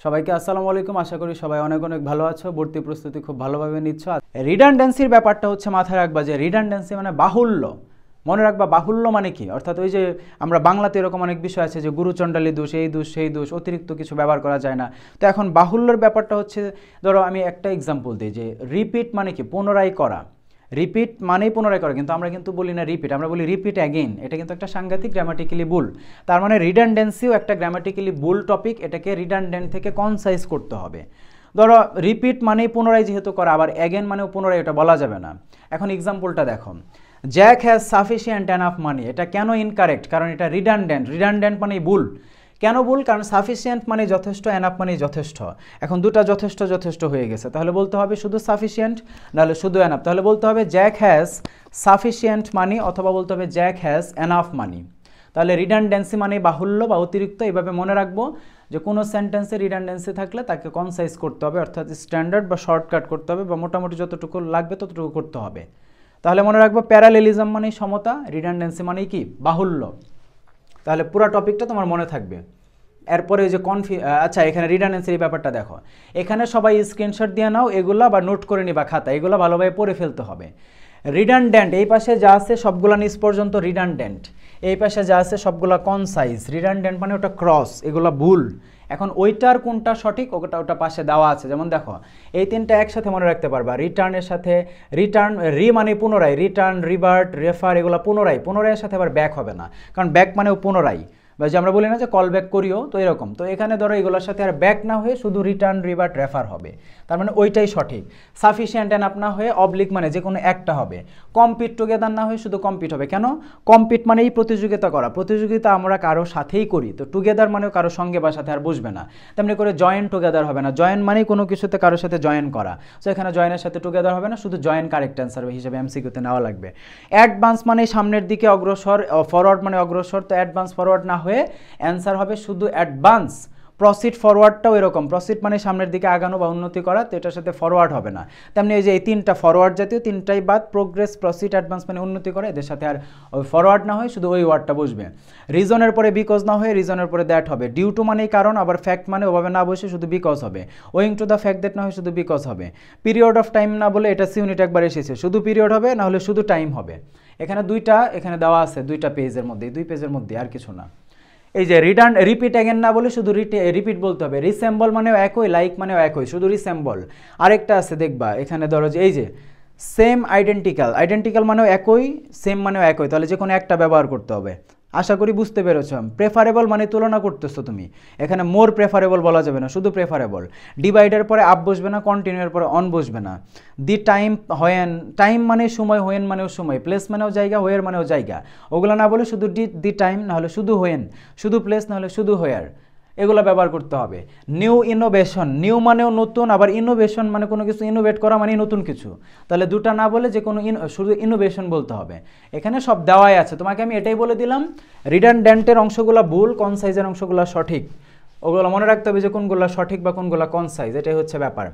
সবাইকে আসসালামু আলাইকুম। আশা করি সবাই অনেক অনেক ভালো আছো, ভর্তি প্রস্তুতি খুব ভালোভাবে নিচ্ছ। রিডান্ডেন্সির ব্যাপারটা হচ্ছে মাথায় রাখবা যে রিডান্ডেন্সি মানে বাহুল্য। মনে রাখবা বাহুল্য মানে কি, অর্থাৎ ওই যে আমরা বাংলাতে এরকম অনেক বিষয় আছে যে গুরুচণ্ডালী দোষ, এই দোষ সেই দোষ, অতিরিক্ত কিছু ব্যবহার করা যায় না। তো এখন বাহুল্যর ব্যাপারটা হচ্ছে, ধরো আমি একটা এক্সাম্পল দিই যে রিপিট মানে কি, পুনরায় করা। রিপিট মানেই পুনরায় করা, কিন্তু আমরা কিন্তু বলি না রিপিট, আমরা বলি রিপিট অ্যাগেইন। এটা কিন্তু একটা সাংঘাতিক গ্রামাটিক্যালি ভুল। তার মানে রিডান্ডেন্সিও একটা গ্রামাটিক্যালি ভুল টপিক, এটাকে রিডান্ডেন্ট থেকে কনসাইজ করতে হবে। ধরো রিপিট মানেই পুনরায় যেহেতু করা, আবার অ্যাগেন মানেও পুনরায়, এটা বলা যাবে না। এখন এক্সাম্পলটা দেখো, Jack has sufficient enough money. এটা কেন ইনকারেক্ট? কারণ এটা রিডান্ডেন্ট। রিডান্ডেন্ট মানেই ভুল। কেন ভুল? কারণ সাফিসিয়েন্ট মানে যথেষ্ট, এনাফ মানে যথেষ্ট। এখন দুটা যথেষ্ট যথেষ্ট হয়ে গেছে, তাহলে বলতে হবে শুধু সাফিসিয়েন্ট, নাহলে শুধু এনাফ। তাহলে বলতে হবে জ্যাক হ্যাজ সাফিসিয়েন্ট মানি, অথবা বলতে হবে জ্যাক হ্যাজ এনাফ মানি। তাহলে রিডান্ডেন্সি মানে বাহুল্য বা অতিরিক্ত। এইভাবে মনে রাখবো যে কোনো সেন্টেন্সে রিডান্ডেন্সি থাকলে তাকে কনসাইজ করতে হবে, অর্থাৎ স্ট্যান্ডার্ড বা শর্টকাট করতে হবে, বা মোটামুটি যতটুকু লাগবে ততটুকু করতে হবে। তাহলে মনে রাখবো প্যারালেলিজম মানে সমতা, রিডান্ডেন্সি মানে কি, বাহুল্য। তাহলে পুরো টপিকটা তোমার মনে থাকবে। এরপরে যে আচ্ছা, এখানে রিডান্ডেন্সির ব্যাপারটা দেখো। এখানে সবাই স্ক্রিনশট দিয়ে নাও এগুলা, বা নোট করে নিবা খাতা, এগুলো ভালোভাবে পড়ে ফেলতে হবে। রিডান্ডেন্ট, এই পাশে যা আছে সবগুলা নিচ পর্যন্ত রিডান্ডেন্ট, এই পাশে যা আছে সবগুলা কনসাইজ। রিডান্ডেন্ট মানে ওটা ক্রস, এগুলা ভুল। এখন ওইটার কোনটা সঠিক ওটা পাশে দেওয়া আছে। যেমন দেখো, এই তিনটা একসাথে মনে রাখতে পারবা। রিটার্নের সাথে রিটার্ন, রি মানে পুনরায়, রিটার্ন, রিভার্ট, রেফার, এগুলো পুনরায়। পুনরায়ের সাথে আবার ব্যাক হবে না, কারণ ব্যাক মানেও পুনরায়, বা যে আমরা বলি না যে কল ব্যাক করিও, তো এরকম। তো এখানে ধরো এগুলোর সাথে আর ব্যাক না হয়ে শুধু রিটার্ন, রিভার্ট, রেফার হবে, তার মানে ওইটাই সঠিক। সাফিসিয়েন্ট এনাফ না হয়ে অবলিক মানে যে কোনো একটা হবে। কম্পিট টুগেদার না হয়ে শুধু কম্পিট হবে। কেন? কম্পিট মানেই প্রতিযোগিতা করা, প্রতিযোগিতা আমরা কারো সাথেই করি, তো টুগেদার মানেও কারো সঙ্গে বা সাথে আর বুঝবে না। তেমনি করে জয়েন টুগেদার হবে না, জয়েন মানেই কোনো কিছুতে কারোর সাথে জয়েন করা, তো এখানে জয়েনের সাথে টুগেদার হবে না, শুধু জয়েন কারেক্ট অ্যান্সার হিসেবে এমসিকিউতে নেওয়া লাগবে। অ্যাডভান্স মানে সামনের দিকে অগ্রসর, ফরওয়ার্ড মানে অগ্রসর, তো অ্যাডভান্স ফরওয়ার্ড না হয়ে অ্যান্সার হবে শুধু অ্যাডভান্স। প্রসিড ফরওয়ার্ডটাও এরকম, প্রসিড মানে সামনের দিকে আগানো বা উন্নতি করা, তো এটার সাথে ফরওয়ার্ড হবে না। তেমনি এই যে এই তিনটা ফরওয়ার্ড জাতীয় তিনটাই বাদ, প্রোগ্রেস, প্রসিড, অ্যাডভান্স মানে উন্নতি করে, এদের সাথে আর ওই ফরওয়ার্ড না হয় শুধু ওই ওয়ার্ডটা বসবে। রিজনের পরে বিকজ না হয়ে রিজনের পরে দ্যাট হবে। ডিউ টু মানেই কারণ, আবার ফ্যাক্ট মানে ওভাবে না বসে শুধু বিকজ হবে। Owing to the fact that না হয় শুধু বিকজ হবে। পিরিয়ড অফ টাইম না বলে, এটা সি ইউনিট একবার এসেছে, শুধু পিরিয়ড হবে, না হলে শুধু টাইম হবে। এখানে দুইটা এখানে দেওয়া আছে, দুইটা পেজের মধ্যে, দুই পেজের মধ্যে, আর কিছু না। এই যে রিপিট অ্যাগেন না বলে শুধু রিপিট বলতে হবে। রিসেম্বল মানেও একই, লাইক মানেও একই, শুধু রিসেম্বল। আরেকটা আছে দেখবা, এখানে ধরো যে এই যে সেম আইডেন্টিক্যাল, আইডেন্টিক্যাল মানেও একই, সেম মানেও একই, তাহলে যে কোনো একটা ব্যবহার করতে হবে। আশা করি বুঝতে পেরেছ। প্রেফারেবল মানে তুলনা করতেছো তুমি, এখানে মোর প্রেফারেবল বলা যাবে না, শুধু প্রেফারেবল। ডিভাইডের পরে আপ বসবে না, কন্টিনিউয়ের পরে অন বসবে না। দি টাইম, হোয়েন, টাইম মানে সময়, হোয়েন মানেও সময়, প্লেস মানেও জায়গা, হোয়ের মানেও জায়গা, ওগুলো না বলে শুধু দি টাইম, না হলে শুধু হোয়েন, শুধু প্লেস, না হলে শুধু হোয়ার, এগুলো ব্যবহার করতে হবে। নিউ ইনোভেশন, নিউ মানেও নতুন, আবার ইনোভেশন মানে কোনো কিছু ইনোভেট করা মানে নতুন কিছু, তাহলে দুটা না বলে যে কোনো শুধু ইনোভেশন বলতে হবে। এখানে সব দেওয়াই আছে, তোমাকে আমি এটাই বলে দিলাম। রিডান্ডেন্টের অংশগুলো ভুল, কনসাইজের অংশগুলো সঠিক, ওগুলো মনে রাখতে হবে যে কোনগুলো সঠিক বা কোনগুলো কনসাইজ, এটাই হচ্ছে ব্যাপার।